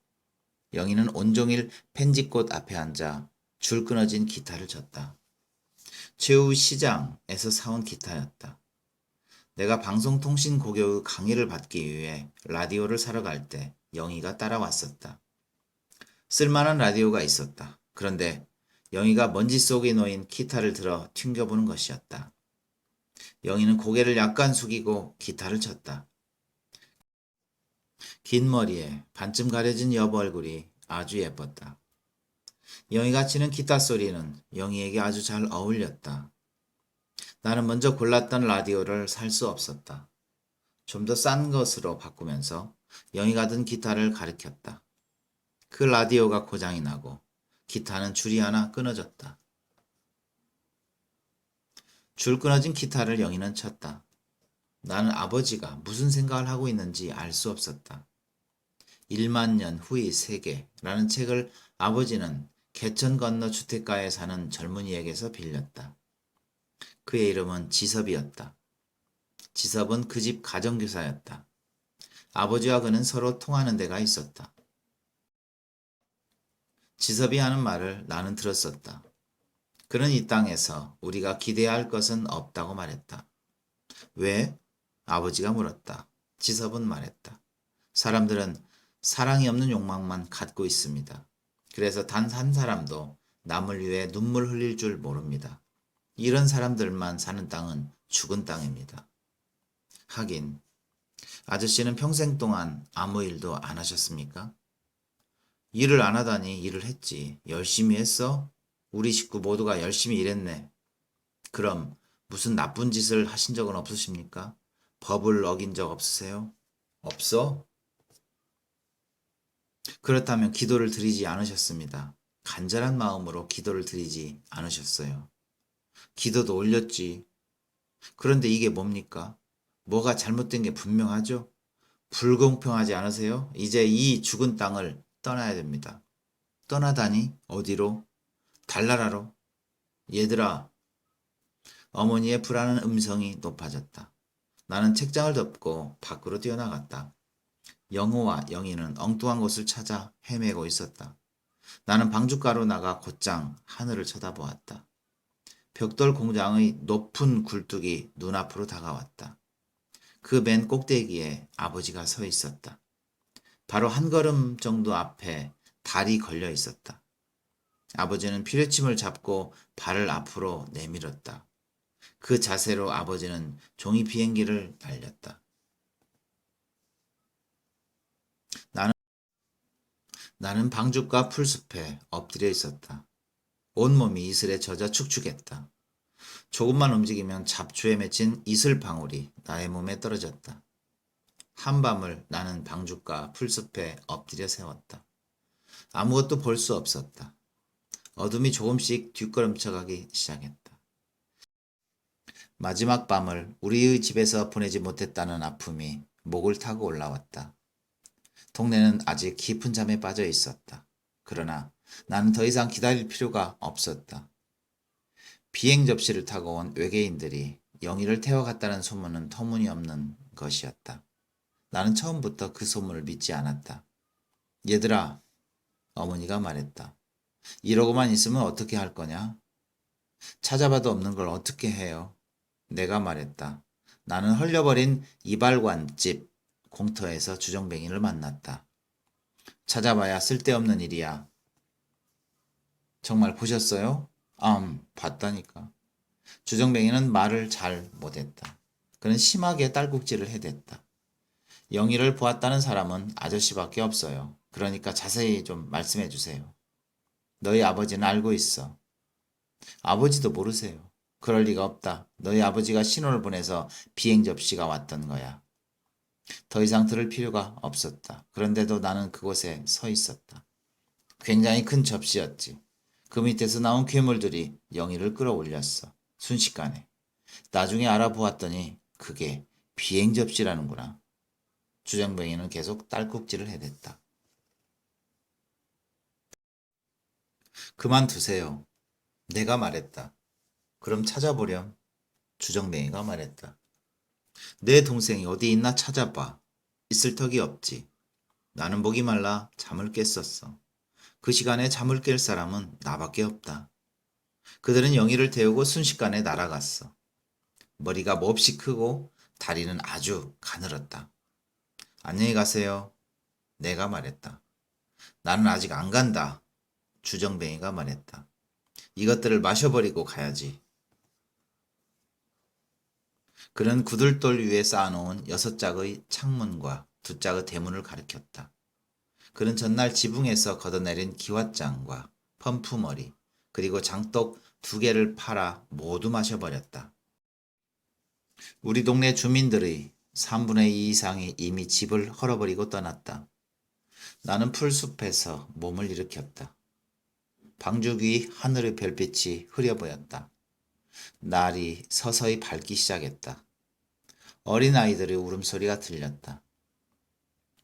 영희는 온종일 펜지꽃 앞에 앉아 줄 끊어진 기타를 쳤다. 최후 시장에서 사온 기타였다. 내가 방송통신고교의 강의를 받기 위해 라디오를 사러 갈 때 영희가 따라왔었다. 쓸만한 라디오가 있었다. 그런데 영희가 먼지 속에 놓인 기타를 들어 튕겨보는 것이었다. 영희는 고개를 약간 숙이고 기타를 쳤다. 긴 머리에 반쯤 가려진 여보 얼굴이 아주 예뻤다. 영희가 치는 기타 소리는 영희에게 아주 잘 어울렸다. 나는 먼저 골랐던 라디오를 살 수 없었다. 좀 더 싼 것으로 바꾸면서 영희가 든 기타를 가리켰다. 그 라디오가 고장이 나고 기타는 줄이 하나 끊어졌다. 줄 끊어진 기타를 영희는 쳤다. 나는 아버지가 무슨 생각을 하고 있는지 알 수 없었다. 1만 년 후의 세계라는 책을 아버지는 개천 건너 주택가에 사는 젊은이에게서 빌렸다. 그의 이름은 지섭이었다. 지섭은 그 집 가정교사였다. 아버지와 그는 서로 통하는 데가 있었다. 지섭이 하는 말을 나는 들었었다. 그는 이 땅에서 우리가 기대해야 할 것은 없다고 말했다. 왜? 아버지가 물었다. 지섭은 말했다. 사람들은 사랑이 없는 욕망만 갖고 있습니다. 그래서 단 한 사람도 남을 위해 눈물 흘릴 줄 모릅니다. 이런 사람들만 사는 땅은 죽은 땅입니다. 하긴 아저씨는 평생 동안 아무 일도 안 하셨습니까? 일을 안 하다니 일을 했지. 열심히 했어? 우리 식구 모두가 열심히 일했네. 그럼 무슨 나쁜 짓을 하신 적은 없으십니까? 법을 어긴 적 없으세요? 없어? 그렇다면 기도를 드리지 않으셨습니다. 간절한 마음으로 기도를 드리지 않으셨어요. 기도도 올렸지. 그런데 이게 뭡니까? 뭐가 잘못된 게 분명하죠? 불공평하지 않으세요? 이제 이 죽은 땅을 떠나야 됩니다. 떠나다니? 어디로? 달나라로? 얘들아, 어머니의 불안한 음성이 높아졌다. 나는 책장을 덮고 밖으로 뛰어나갔다. 영호와 영희는 엉뚱한 곳을 찾아 헤매고 있었다. 나는 방춧가루 나가 곧장 하늘을 쳐다보았다. 벽돌 공장의 높은 굴뚝이 눈앞으로 다가왔다. 그 맨 꼭대기에 아버지가 서 있었다. 바로 한 걸음 정도 앞에 달이 걸려 있었다. 아버지는 피뢰침을 잡고 발을 앞으로 내밀었다. 그 자세로 아버지는 종이 비행기를 날렸다. 나는 방죽과 풀숲에 엎드려 있었다. 온몸이 이슬에 젖어 축축했다. 조금만 움직이면 잡초에 맺힌 이슬 방울이 나의 몸에 떨어졌다. 한밤을 나는 방죽과 풀숲에 엎드려 세웠다. 아무것도 볼 수 없었다. 어둠이 조금씩 뒷걸음쳐가기 시작했다. 마지막 밤을 우리의 집에서 보내지 못했다는 아픔이 목을 타고 올라왔다. 동네는 아직 깊은 잠에 빠져 있었다. 그러나 나는 더 이상 기다릴 필요가 없었다. 비행 접시를 타고 온 외계인들이 영희를 태워갔다는 소문은 터무니없는 것이었다. 나는 처음부터 그 소문을 믿지 않았다. 얘들아, 어머니가 말했다. 이러고만 있으면 어떻게 할 거냐? 찾아봐도 없는 걸 어떻게 해요? 내가 말했다. 나는 헐려버린 이발관집 공터에서 주정뱅이를 만났다. 찾아봐야 쓸데없는 일이야. 정말 보셨어요? 봤다니까. 주정뱅이는 말을 잘 못했다. 그는 심하게 딸꾹질을 해댔다. 영희를 보았다는 사람은 아저씨밖에 없어요. 그러니까 자세히 좀 말씀해 주세요. 너희 아버지는 알고 있어. 아버지도 모르세요. 그럴 리가 없다. 너희 아버지가 신호를 보내서 비행 접시가 왔던 거야. 더 이상 들을 필요가 없었다. 그런데도 나는 그곳에 서 있었다. 굉장히 큰 접시였지. 그 밑에서 나온 괴물들이 영희를 끌어올렸어. 순식간에. 나중에 알아보았더니 그게 비행 접시라는구나. 주정뱅이는 계속 딸꾹질을 해댔다. 그만두세요. 내가 말했다. 그럼 찾아보렴. 주정뱅이가 말했다. 내 동생이 어디 있나 찾아봐. 있을 턱이 없지. 나는 목이 말라 잠을 깼었어. 그 시간에 잠을 깰 사람은 나밖에 없다. 그들은 영희를 태우고 순식간에 날아갔어. 머리가 몹시 크고 다리는 아주 가늘었다. 안녕히 가세요. 내가 말했다. 나는 아직 안 간다. 주정뱅이가 말했다. 이것들을 마셔버리고 가야지. 그는 구들돌 위에 쌓아놓은 6짝의 창문과 2짝의 대문을 가리켰다. 그는 전날 지붕에서 걷어내린 기왓장과 펌프머리 그리고 장독 2개를 팔아 모두 마셔버렸다. 우리 동네 주민들의 3분의 2 이상이 이미 집을 헐어버리고 떠났다. 나는 풀숲에서 몸을 일으켰다. 방죽 위 하늘의 별빛이 흐려 보였다. 날이 서서히 밝기 시작했다. 어린아이들의 울음소리가 들렸다.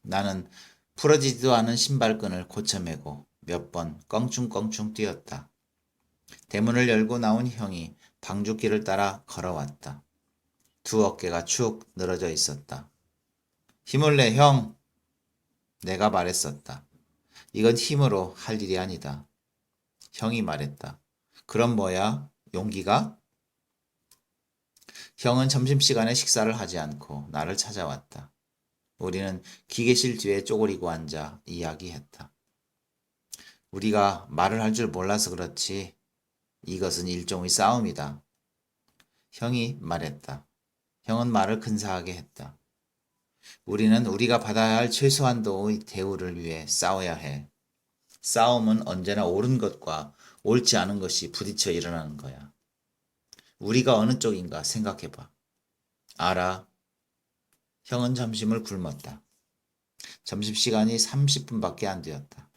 나는 풀어지지도 않은 신발끈을 고쳐매고 몇 번 껑충껑충 뛰었다. 대문을 열고 나온 형이 방죽길을 따라 걸어왔다. 2 어깨가 축 늘어져 있었다. 힘을 내, 형! 내가 말했었다. 이건 힘으로 할 일이 아니다. 형이 말했다. 그럼 뭐야? 용기가? 형은 점심시간에 식사를 하지 않고 나를 찾아왔다. 우리는 기계실 뒤에 쪼그리고 앉아 이야기했다. 우리가 말을 할 줄 몰라서 그렇지. 이것은 일종의 싸움이다. 형이 말했다. 형은 말을 근사하게 했다. 우리는 우리가 받아야 할 최소한도의 대우를 위해 싸워야 해. 싸움은 언제나 옳은 것과 옳지 않은 것이 부딪혀 일어나는 거야. 우리가 어느 쪽인가 생각해봐. 알아. 형은 점심을 굶었다. 점심시간이 30분밖에 안 되었다.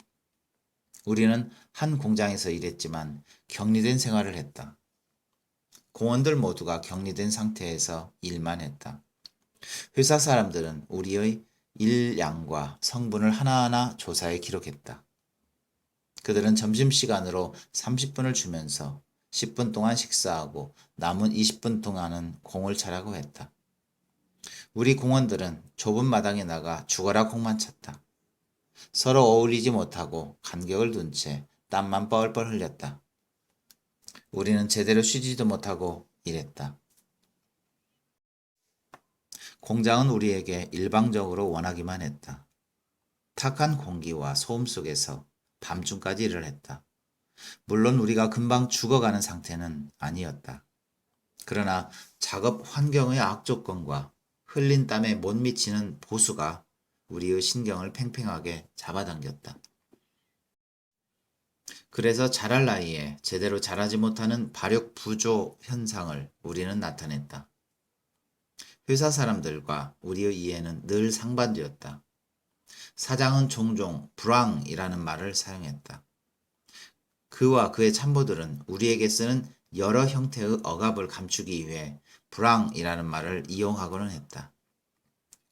우리는 한 공장에서 일했지만 격리된 생활을 했다. 공원들 모두가 격리된 상태에서 일만 했다. 회사 사람들은 우리의 일량과 성분을 하나하나 조사해 기록했다. 그들은 점심시간으로 30분을 주면서 10분 동안 식사하고 남은 20분 동안은 공을 차라고 했다. 우리 공원들은 좁은 마당에 나가 죽어라 공만 찼다. 서로 어울리지 못하고 간격을 둔 채 땀만 뻘뻘 흘렸다. 우리는 제대로 쉬지도 못하고 일했다. 공장은 우리에게 일방적으로 원하기만 했다. 탁한 공기와 소음 속에서 밤중까지 일을 했다. 물론 우리가 금방 죽어가는 상태는 아니었다. 그러나 작업 환경의 악조건과 흘린 땀에 못 미치는 보수가 우리의 신경을 팽팽하게 잡아당겼다. 그래서 자랄 나이에 제대로 자라지 못하는 발육 부조 현상을 우리는 나타냈다. 회사 사람들과 우리의 이해는 늘 상반되었다. 사장은 종종 불황이라는 말을 사용했다. 그와 그의 참모들은 우리에게 쓰는 여러 형태의 억압을 감추기 위해 불황이라는 말을 이용하고는 했다.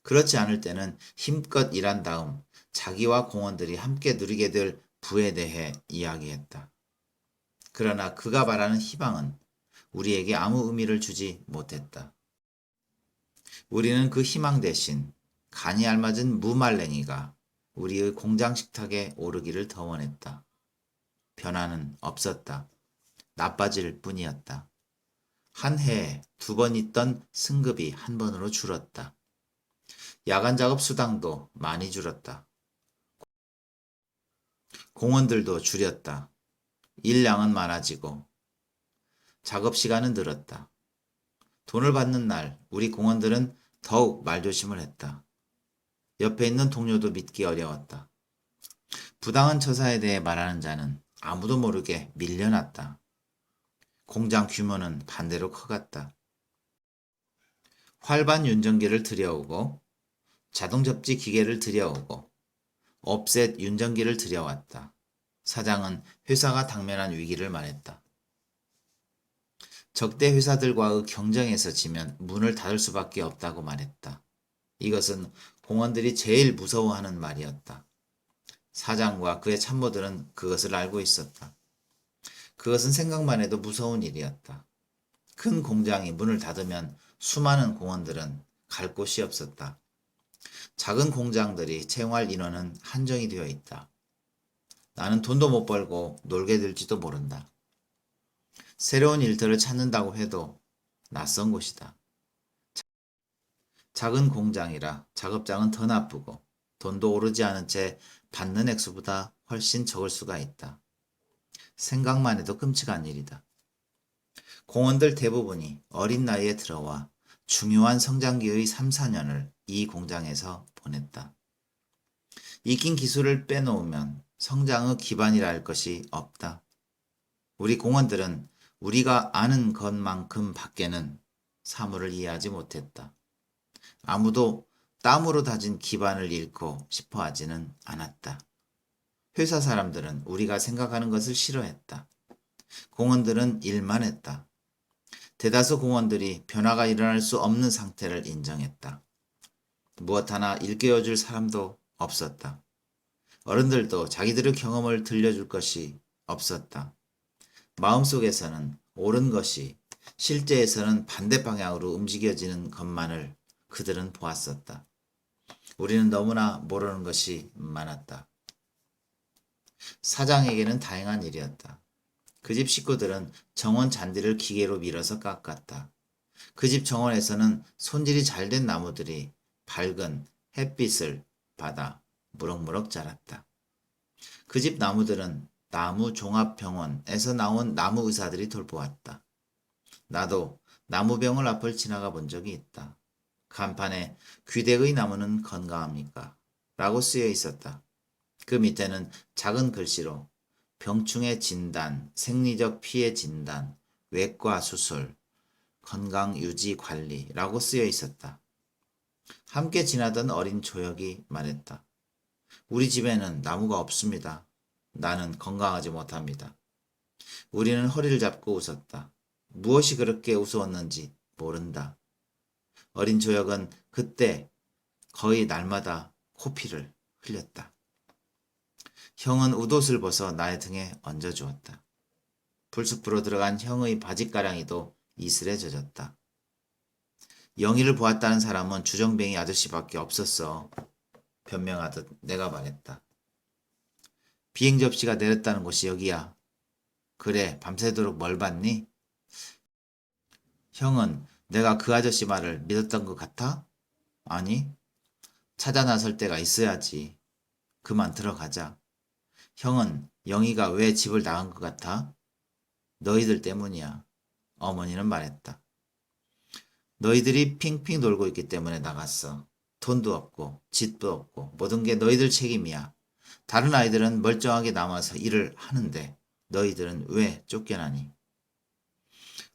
그렇지 않을 때는 힘껏 일한 다음 자기와 공원들이 함께 누리게 될 부에 대해 이야기했다. 그러나 그가 말하는 희망은 우리에게 아무 의미를 주지 못했다. 우리는 그 희망 대신 간이 알맞은 무말랭이가 우리의 공장 식탁에 오르기를 더 원했다. 변화는 없었다. 나빠질 뿐이었다. 한 해에 2번 있던 승급이 한 번으로 줄었다. 야간 작업 수당도 많이 줄었다. 공원들도 줄였다. 일량은 많아지고 작업 시간은 늘었다. 돈을 받는 날 우리 공원들은 더욱 말조심을 했다. 옆에 있는 동료도 믿기 어려웠다. 부당한 처사에 대해 말하는 자는 아무도 모르게 밀려났다. 공장 규모는 반대로 커갔다. 활반 윤정기를 들여오고 자동 접지 기계를 들여오고 옵셋 윤정기를 들여왔다. 사장은 회사가 당면한 위기를 말했다. 적대 회사들과의 경쟁에서 지면 문을 닫을 수밖에 없다고 말했다. 이것은 공원들이 제일 무서워하는 말이었다. 사장과 그의 참모들은 그것을 알고 있었다. 그것은 생각만 해도 무서운 일이었다. 큰 공장이 문을 닫으면 수많은 공원들은 갈 곳이 없었다. 작은 공장들이 채용할 인원은 한정이 되어 있다. 나는 돈도 못 벌고 놀게 될지도 모른다. 새로운 일터를 찾는다고 해도 낯선 곳이다. 작은 공장이라 작업장은 더 나쁘고 돈도 오르지 않은 채 받는 액수보다 훨씬 적을 수가 있다. 생각만 해도 끔찍한 일이다. 공원들 대부분이 어린 나이에 들어와 중요한 성장기의 3, 4년을 이 공장에서 보냈다. 익힌 기술을 빼놓으면 성장의 기반이라 할 것이 없다. 우리 공원들은 우리가 아는 것만큼 밖에는 사물을 이해하지 못했다. 아무도 땀으로 다진 기반을 잃고 싶어 하지는 않았다. 회사 사람들은 우리가 생각하는 것을 싫어했다. 공원들은 일만 했다. 대다수 공원들이 변화가 일어날 수 없는 상태를 인정했다. 무엇 하나 일깨워줄 사람도 없었다. 어른들도 자기들의 경험을 들려줄 것이 없었다. 마음속에서는 옳은 것이 실제에서는 반대 방향으로 움직여지는 것만을 그들은 보았었다. 우리는 너무나 모르는 것이 많았다. 사장에게는 다행한 일이었다. 그 집 식구들은 정원 잔디를 기계로 밀어서 깎았다. 그 집 정원에서는 손질이 잘 된 나무들이 밝은 햇빛을 받아 무럭무럭 자랐다. 그 집 나무들은 나무종합병원에서 나온 나무 의사들이 돌보았다. 나도 나무병원 앞을 지나가 본 적이 있다. 간판에 귀대의 나무는 건강합니까? 라고 쓰여 있었다. 그 밑에는 작은 글씨로 병충해 진단, 생리적 피해 진단, 외과 수술, 건강 유지 관리라고 쓰여 있었다. 함께 지나던 어린 조혁이 말했다. 우리 집에는 나무가 없습니다. 나는 건강하지 못합니다. 우리는 허리를 잡고 웃었다. 무엇이 그렇게 우스웠는지 모른다. 어린 조혁은 그때 거의 날마다 코피를 흘렸다. 형은 웃옷을 벗어 나의 등에 얹어주었다. 풀숲으로 들어간 형의 바짓가랑이도 이슬에 젖었다. 영희를 보았다는 사람은 주정뱅이 아저씨밖에 없었어. 변명하듯 내가 말했다. 비행 접시가 내렸다는 곳이 여기야. 그래, 밤새도록 뭘 봤니? 형은 내가 그 아저씨 말을 믿었던 것 같아? 아니, 찾아 나설 때가 있어야지. 그만 들어가자. 형은 영희가 왜 집을 나간 것 같아? 너희들 때문이야. 어머니는 말했다. 너희들이 핑핑 돌고 있기 때문에 나갔어. 돈도 없고 집도 없고 모든 게 너희들 책임이야. 다른 아이들은 멀쩡하게 남아서 일을 하는데 너희들은 왜 쫓겨나니?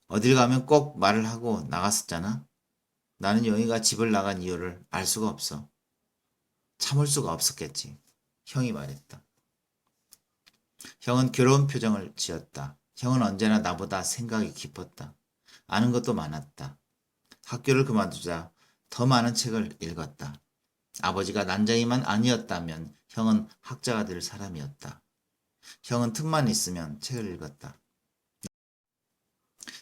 어딜 가면 꼭 말을 하고 나갔었잖아. 나는 영희가 집을 나간 이유를 알 수가 없어. 참을 수가 없었겠지. 형이 말했다. 형은 괴로운 표정을 지었다. 형은 언제나 나보다 생각이 깊었다. 아는 것도 많았다. 학교를 그만두자 더 많은 책을 읽었다. 아버지가 난쟁이만 아니었다면 형은 학자가 될 사람이었다. 형은 틈만 있으면 책을 읽었다.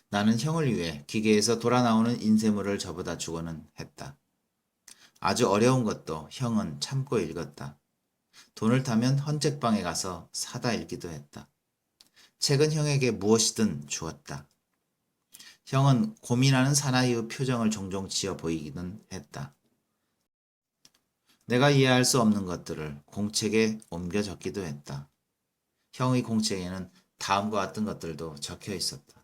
나는 형을 위해 기계에서 돌아 나오는 인쇄물을 저보다 주고는 했다. 아주 어려운 것도 형은 참고 읽었다. 돈을 타면 헌책방에 가서 사다 읽기도 했다. 책은 형에게 무엇이든 주었다. 형은 고민하는 사나이의 표정을 종종 지어 보이기는 했다. 내가 이해할 수 없는 것들을 공책에 옮겨 적기도 했다. 형의 공책에는 다음과 같은 것들도 적혀 있었다.